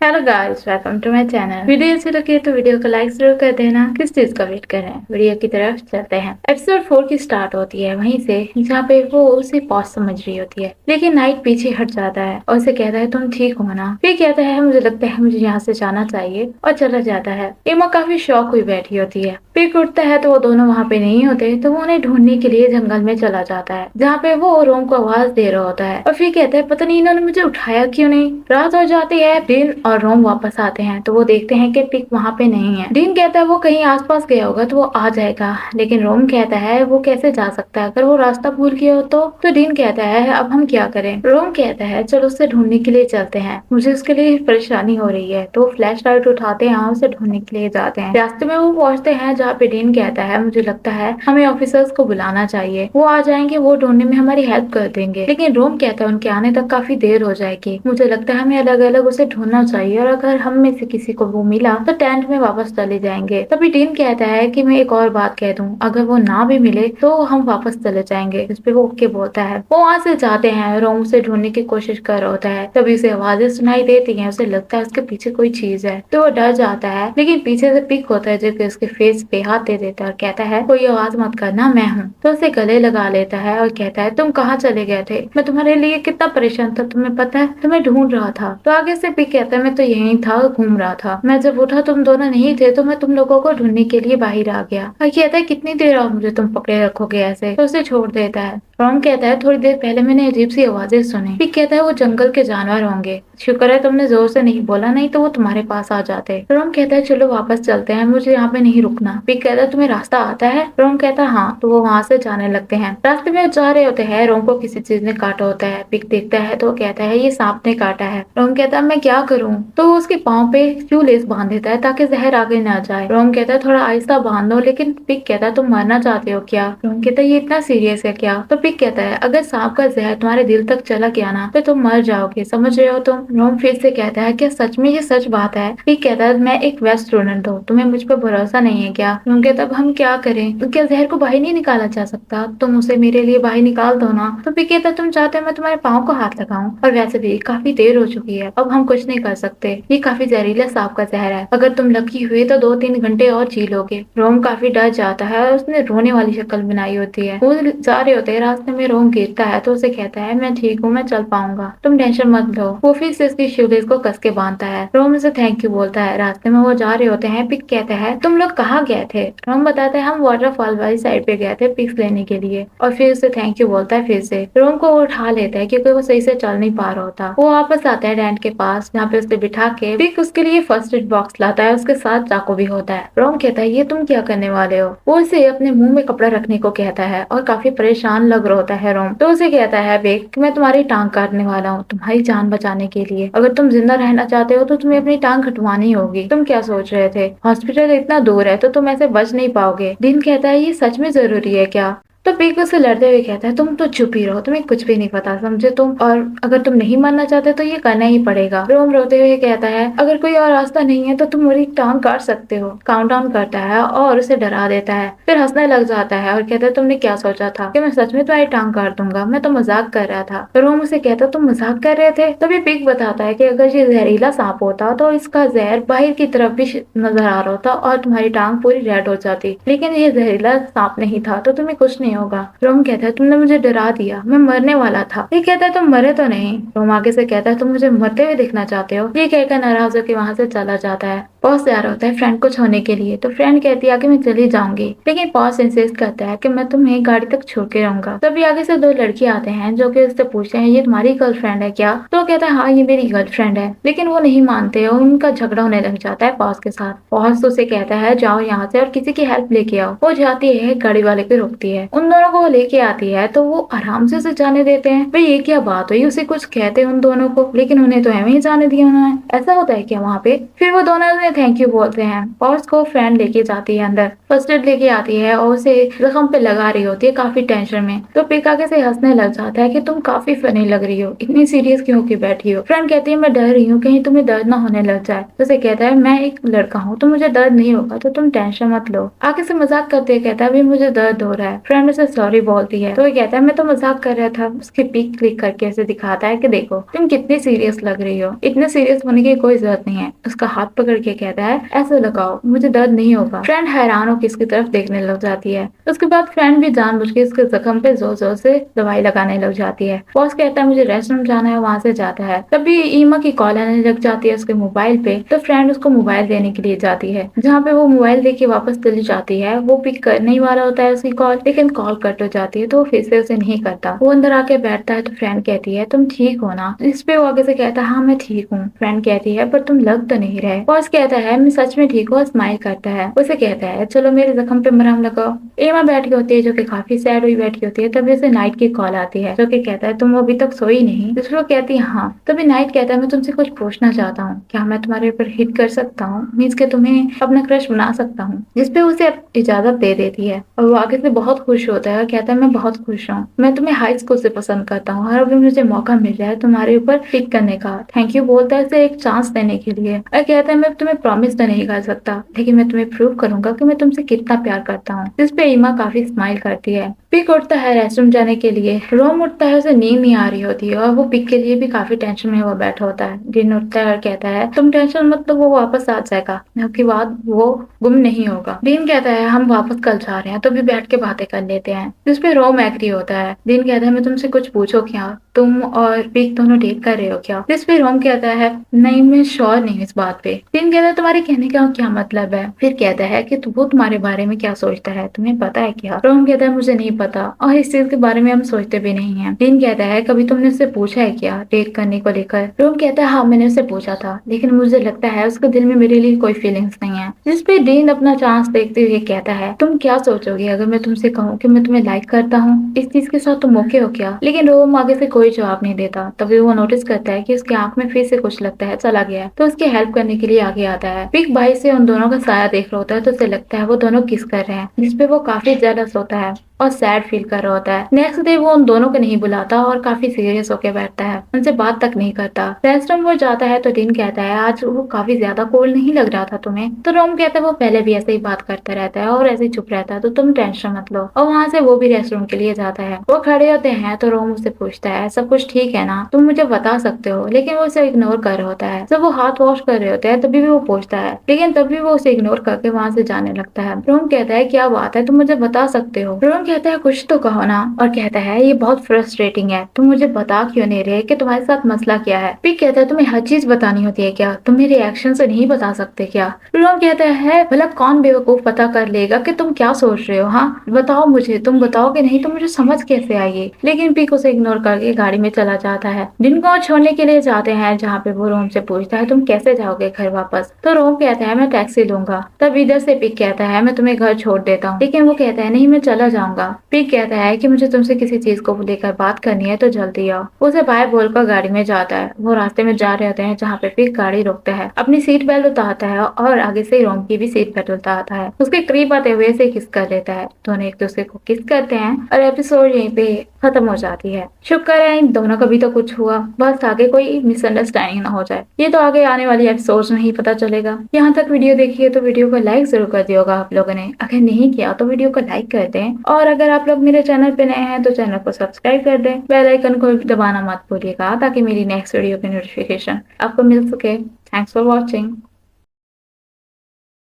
Hello guys, welcome to my channel. Video अच्छी लगी तो वीडियो को लाइक जरूर कर देना। किस चीज का वेट कर रहे हैं, वीडियो की तरफ चलते हैं। एपिसोड 4 की स्टार्ट होती है वहीं से जहाँ पे वो उसे पॉज समझ रही होती है, लेकिन नाइट पीछे हट जाता है और उसे कहता है तुम ठीक हो ना। फिर कहता है मुझे लगता है मुझे यहाँ से जाना चाहिए और चला जाता है। एमा काफी शॉक हुई बैठी होती है। पिक उठता है तो वो दोनों वहाँ पे नहीं होते, तो वो उन्हें ढूंढने के लिए जंगल में चला जाता है जहाँ पे वो रोम को आवाज दे रहा होता है। और फिर कहता है पता नहीं इन्होंने मुझे उठाया क्यों नहीं। रात हो जाती है। डीन और रोम वापस आते हैं तो वो देखते हैं कि पिक वहाँ पे नहीं है। डीन कहता है वो कहीं आसपास गया होगा तो वो आ जाएगा, लेकिन रोम कहता है वो कैसे जा सकता है, अगर वो रास्ता भूल गया हो तो डीन कहता है अब हम क्या करें। रोम कहता है चलो उसे ढूंढने के लिए चलते हैं, मुझे उसके लिए परेशानी हो रही है। तो वो फ्लैश लाइट उठाते हैं और उसे ढूंढने के लिए जाते हैं। रास्ते में वो पहुंचते हैं जहाँ पे डीन कहता है मुझे लगता है हमें ऑफिसर्स को बुलाना चाहिए, वो आ जाएंगे, वो ढूंढने में हमारी हेल्प कर देंगे। लेकिन रोम कहता है उनके आने तक काफी देर हो जाएगी, मुझे लगता है हमें अलग अलग उसे ढूंढना चाहिए और अगर हम में से किसी को वो मिला तो टेंट में वापस चले जाएंगे। तभी डीन कहता है कि मैं एक और बात कह दूं, अगर वो ना भी मिले तो हम वापस चले जाएंगे। इस पे वो ओके बोलता है। वो वहाँ से जाते हैं। रोम उसे ढूंढने की कोशिश कर रहा होता है, तभी उसे आवाजें सुनाई देती हैं। उसे लगता है उसके पीछे कोई चीज है तो वो डर जाता है, लेकिन पीछे से पिक होता है जो कि उसके फेस पे हाथ दे देता है और कहता है कोई आवाज मत करना, मैं हूँ। तो उसे गले लगा लेता है और कहता है तुम कहाँ चले गए थे, मैं तुम्हारे लिए कितना परेशान था, तुम्हें पता है, तुम्हें ढूंढ रहा था। तो आगे से पिक कहता है मैं तो यहीं था, घूम रहा था, मैं जब उठा तुम दोनों नहीं थे तो मैं तुम लोगों को ढूंढने के लिए बाहर आ गया। और कहता है कितनी देर और मुझे तुम पकड़े रखोगे ऐसे। तो उसे छोड़ देता है। रॉम कहता है थोड़ी देर पहले मैंने अजीब सी आवाजें सुनी। पिक कहता है वो जंगल के जानवर होंगे, शुक्र है तुमने जोर से नहीं बोला, नहीं तो वो तुम्हारे पास आ जाते। रोम कहता है चलो वापस चलते हैं, मुझे यहाँ पे नहीं रुकना। पिक कहता है तुम्हें रास्ता आता है। रोम कहता है हाँ। तो वो वहाँ से जाने लगते हैं। रास्ते में जा रहे होते हैं। रोम को किसी चीज ने काटा होता है। पिक देखता है तो कहता है ये सांप ने काटा है। रोम कहता है मैं क्या करूँ। तो वो उसके पाँव पे क्यों लेस बांध देता है ताकि जहर आगे ना जाए। रोम कहता है थोड़ा आहिस्ता बांध दो, लेकिन पिक कहता है तुम मरना चाहते हो क्या। रोम कहता है ये इतना सीरियस है क्या। तो पिक कहता है अगर सांप का जहर तुम्हारे दिल तक चला गया ना तो तुम मर जाओगे, समझ रहे हो तुम। रोम फिर से कहता है क्या सच में ये सच बात है। पिक कहता है मैं एक वेस्ट स्टूडेंट हूँ, तुम्हें मुझ पर भरोसा नहीं है क्या। रोम कहता है अब हम क्या करें, तो क्या जहर को बाहर नहीं निकाला जा सकता, तुम उसे मेरे लिए बाहर निकाल दो ना। तो पिक कहता है तुम चाहते हो मैं तुम्हारे पाँव को हाथ लगाऊं, और वैसे भी काफी देर हो चुकी है, अब हम कुछ नहीं कर सकते, ये काफी जहरीला सांप का जहर है, अगर तुम लकी हुए तो 2-3 घंटे और जी लोगे। रोम काफी डर जाता है और उसने रोने वाली शक्ल बनाई होती है। वो जा रहे होते हैं, रास्ते में रोम गिरता है तो उसे कहता है मैं ठीक हूँ, मैं चल पाऊंगा, तुम टेंशन मत लो। वो फिर से उसकी शूलेस को कस के बांधता है। रोम उसे थैंक यू बोलता है। रास्ते में वो जा रहे होते हैं। पिक कहता है तुम लोग कहाँ गए थे। रोम बताता है हम वाटरफॉल वाली साइड पे गए थे पिक्स लेने के लिए, और फिर उसे थैंक यू बोलता है। फिर से रोम को उठा लेता है क्योंकि वो सही से चल नहीं पा रहा होता। वो वापस आता है डैन के पास जहाँ पे उसे बिठा के पिक उसके लिए फर्स्ट एड बॉक्स लाता है, उसके साथ चाकू भी होता है। रोम कहता है ये तुम क्या करने वाले हो। वो उसे अपने मुंह में कपड़ा रखने को कहता है और काफी परेशान लग रहा होता है रोम। तो उसे कहता है बेक कि मैं तुम्हारी टांग काटने वाला हूँ तुम्हारी जान बचाने के लिए, अगर तुम जिंदा रहना चाहते हो तो तुम्हें अपनी टांग कटवानी होगी। तुम क्या सोच रहे थे, हॉस्पिटल इतना दूर है तो तुम ऐसे बच नहीं पाओगे। डीन कहता है ये सच में जरूरी है क्या। तो पिक उसे लड़ते हुए कहता है तुम तो चुप ही रहो, तुम्हें कुछ भी नहीं पता समझे तुम, और अगर तुम नहीं मरना चाहते तो ये करना ही पड़ेगा। रोम रोते हुए कहता है अगर कोई और रास्ता नहीं है तो तुम मेरी टांग काट सकते हो। काउंट डाउन करता है और उसे डरा देता है, फिर हंसने लग जाता है और कहता है तुमने क्या सोचा था कि मैं सच में तुम्हारी टांग काट दूंगा, मैं तो मजाक कर रहा था। रोम उसे कहता तुम मजाक कर रहे थे। तभी पिक बताता है कि अगर ये जहरीला सांप होता तो इसका जहर बाहर की तरफ भी नजर आ रहा होता और तुम्हारी टांग पूरी रेड हो जाती, लेकिन ये जहरीला सांप नहीं था तो तुम्हें कुछ नहीं होगा। रोम कहता है तुमने मुझे डरा दिया, मैं मरने वाला था। ये कहता है तुम मरे तो नहीं। रोम आगे से कहता है तुम मुझे मरते हुए देखना चाहते हो। ये कहकर नाराज होकर वहाँ से चला जाता है। पॉस तैयार होता है फ्रेंड को छोड़ने के लिए, तो फ्रेंड कहती है कि मैं चली जाऊंगी, लेकिन पॉस इंसिस्ट करता है कि मैं तुम्हें गाड़ी तक छोड़ के रहूंगा। तभी आगे से 2 लड़के आते हैं जो कि उससे पूछते हैं ये तुम्हारी गर्लफ्रेंड है क्या। तो वो कहता है हाँ ये मेरी गर्लफ्रेंड है, लेकिन वो नहीं मानते और उनका झगड़ा होने लग जाता है पॉस के साथ। पॉस उसे कहता है जाओ यहाँ से और किसी की हेल्प लेके आओ। वो जाती है, गाड़ी वाले को रोकती है, उन दोनों को लेके आती है तो वो आराम से उसे जाने देते हैं। भाई ये क्या बात हुई, उसे कुछ कहते हैं उन दोनों को, लेकिन उन्हें तो एवं ही जाने दिया उन्होंने, ऐसा होता है क्या वहाँ पे। फिर वो दोनों ने थैंक यू बोलते हैं। पर्स को फ्रेंड लेके जाती है अंदर, फर्स्ट एड लेके आती है और उसे जख्म पे लगा रही होती है काफी टेंशन में। तो पिक आगे से हंसने लग जाता है कि तुम काफी फनी लग रही हो, इतनी सीरियस क्यों होके बैठी हो। फ्रेंड कहती है मैं डर रही हूँ कहीं तुम्हें दर्द ना होने लग जाए। तो उसे कहता है मैं एक लड़का हूँ तो मुझे दर्द नहीं होगा, तो तुम टेंशन मत लो। आगे से मजाक करते हुए कहता है अभी मुझे दर्द हो रहा है। फ्रेंड उसे सॉरी बोलती है तो वो कहता है मैं तो मजाक कर रहा था। उसकी पिक क्लिक करके उसे दिखाता है कि देखो तुम कितनी सीरियस लग रही हो, इतने सीरियस होने की कोई जरूरत नहीं है। उसका हाथ पकड़ के कहता है ऐसे लगाओ मुझे दर्द नहीं होगा। फ्रेंड हैरान होकर इसकी तरफ देखने लग जाती है। उसके बाद फ्रेंड भी जानबूझ के इसके जख्म पे जोर जोर से दवाई लगाने लग जाती है। बॉस कहता है मुझे रेस्टरूम जाना है, वहाँ से जाता है। तभी ईमा की कॉल आने लग जाती है उसके मोबाइल पे। तो फ्रेंड उसको मोबाइल देने के लिए जाती है, जहाँ पे वो मोबाइल दे के वापस चली जाती है। वो पिक करने ही वाला होता है उसकी कॉल, लेकिन कॉल कट हो जाती है तो वो फिर से उसे नहीं करता। वो अंदर आके बैठता है तो फ्रेंड कहती है तुम ठीक हो ना। इस पे वो आगे से कहता है हाँ मैं ठीक हूँ। फ्रेंड कहती है पर तुम लग तो नहीं रहे। बॉस कहता है मैं सच में ठीक हूँ, स्माइल करता है। उसे कहता है चलो मेरे जख्म पे मरहम लगाओ। एमा बैठी होती है जो कि काफी सैड हुई बैठी होती है। तभी उसे नाइट की कॉल आती है जो कि कहता है तुम अभी तक सोई नहीं। दूसरी कहती है हाँ। तभी नाइट कहता है मैं तुमसे कुछ पूछना चाहता हूँ, क्या मैं तुम्हारे ऊपर हिट कर सकता हूँ, मीन्स के तुम्हें अपना क्रश बना सकता हूँ। जिसपे उसे इजाजत दे देती है और वो आगे से बहुत खुश होता है और कहता है मैं बहुत खुश हूँ, मैं तुम्हें हाई स्कूल से पसंद करता हूँ और अभी मुझे मौका मिल रहा है तुम्हारे ऊपर हिट करने का। थैंक यू बोलता है उसे एक चांस देने के लिए और कहता है मैं तुम्हें प्रॉमिस तो नहीं कर सकता लेकिन मैं तुम्हें प्रूव करूंगा कि मैं तुमसे कितना प्यार करता हूँ। जिसपे ईमा काफी स्माइल करती है। पिक उठता है रेस्टरूम जाने के लिए। रोम उठता है, उसे नींद नहीं आ रही होती है और वो पिक के लिए भी काफी टेंशन में हुआ बैठा होता है। डिन उठता है और कहता है तुम टेंशन मत लो, वो वापस आ जाएगा, उसके बाद वो गुम नहीं होगा। डीन कहता है हम वापस कल जा रहे हैं तो भी बैठ के बातें कर लेते हैं। जिसपे रोम एग्री होता है। डीन कहता है मैं तुमसे कुछ पूछो क्या, तुम और पिक दोनों डेट कर रहे हो क्या। जिसपे रोम कहता है नहीं मैं श्योर नहीं इस बात पे। डीन कहता है तुम्हारे कहने का क्या मतलब है। फिर कहता है कि वो तुम्हारे बारे में क्या सोचता है, तुम्हें पता है क्या। रोम कहता है मुझे नहीं पता और इस चीज के बारे में हम सोचते भी नहीं है। डीन कहता है कभी तुमने उससे पूछा है क्या डेट करने को लेकर। रोम कहता है हाँ मैंने उससे पूछा था लेकिन मुझे लगता है उसके दिल में मेरे लिए कोई फीलिंग्स नहीं है। जिसपे डीन अपना चांस देखते हुए कहता है तुम क्या सोचोगे अगर मैं तुमसे कहूँ कि मैं तुम्हें लाइक करता हूँ, इस चीज के साथ तुम ओके हो क्या। लेकिन रोम आगे से कोई जवाब नहीं देता। तभी वो नोटिस करता है कि उसकी आंख में फिर से कुछ लगता है चला गया है तो उसकी हेल्प करने के लिए आगे आता है। पिक भाई से उन दोनों का साया देख रहा होता है तो उसे लगता है वो दोनों किस कर रहे हैं। जिसपे वो काफी जेलस होता है और सैड फील कर रहा होता है। नेक्स्ट डे वो उन दोनों को नहीं बुलाता और काफी सीरियस होकर बैठता है, उनसे बात तक नहीं करता। रेस्टोरेंट वो जाता है तो डीन कहता है आज वो काफी ज्यादा कोल्ड नहीं लग रहा था तुम्हें। तो रोम कहता है वो पहले भी ऐसे ही बात करता रहता है और ऐसे ही चुप रहता है तो तुम टेंशन मत लो। और वहाँ से वो भी रेस्टोरेंट के लिए जाता है। वो खड़े होते हैं तो रोम उससे पूछता है सब कुछ ठीक है ना, तुम मुझे बता सकते हो। लेकिन वो उसे इग्नोर कर रहा होता है। जब वो हाथ वॉश कर रहे होते हैं तभी भी वो पूछता है लेकिन तभी वो उसे इग्नोर करके वहाँ से जाने लगता है। रोम कहता है क्या बात है तुम मुझे बता सकते हो। रोम कहता है कुछ तो कहो ना। और कहता है ये बहुत फ्रस्ट्रेटिंग है, तुम मुझे बता क्यों नहीं रहे कि तुम्हारे साथ मसला क्या है। पिक कहता है तुम्हें हर चीज बतानी होती है क्या, तुम मेरे एक्शन से नहीं बता सकते क्या। रोम कहता है भला कौन बेवकूफ पता कर लेगा कि तुम क्या सोच रहे हो। हाँ बताओ मुझे, तुम बताओगे नहीं तो मुझे समझ कैसे आएगी। लेकिन पिक उसे इग्नोर करके गाड़ी में चला जाता है। डिन को छोड़ने के लिए जाते हैं जहाँ पे वो रोम से पूछता है तुम कैसे जाओगे घर वापस। तो रोम कहता है मैं टैक्सी लूंगा। तब इधर से पिक कहता है मैं तुम्हें घर छोड़ देता हूँ। लेकिन वो कहता है नहीं मैं चला जाऊंगा। पिक कहता है कि मुझे तुमसे किसी चीज को लेकर बात करनी है तो जल्दी आओ। उसे बाय बोलकर गाड़ी में जाता है। वो रास्ते में जा रहे होते हैं जहाँ पे पिक गाड़ी रोकता है, अपनी सीट बेल्ट उतारता है और आगे से रोम की भी सीट बेल्ट उतारता है। उसके करीब आते हुए से किस कर लेता है। दोनों एक दूसरे को किस करते हैं और एपिसोड यहीं पे खत्म हो जाती है। शुक्र है इन दोनों का भी तो कुछ हुआ, बस आगे कोई मिसअंडरस्टैंडिंग ना हो जाए। ये तो आगे आने वाली एपिसोड में ही पता चलेगा। यहाँ तक वीडियो देखिए तो वीडियो को लाइक जरूर कर दिया होगा आप लोगों ने। अगर नहीं किया तो वीडियो को लाइक कर दें और अगर आप लोग मेरे चैनल पे नए हैं तो चैनल को सब्सक्राइब कर दें। बेल आइकन को दबाना मत भूलिएगा ताकि मेरी नेक्स्ट वीडियो की नोटिफिकेशन आपको मिल सके। Thanks for watching.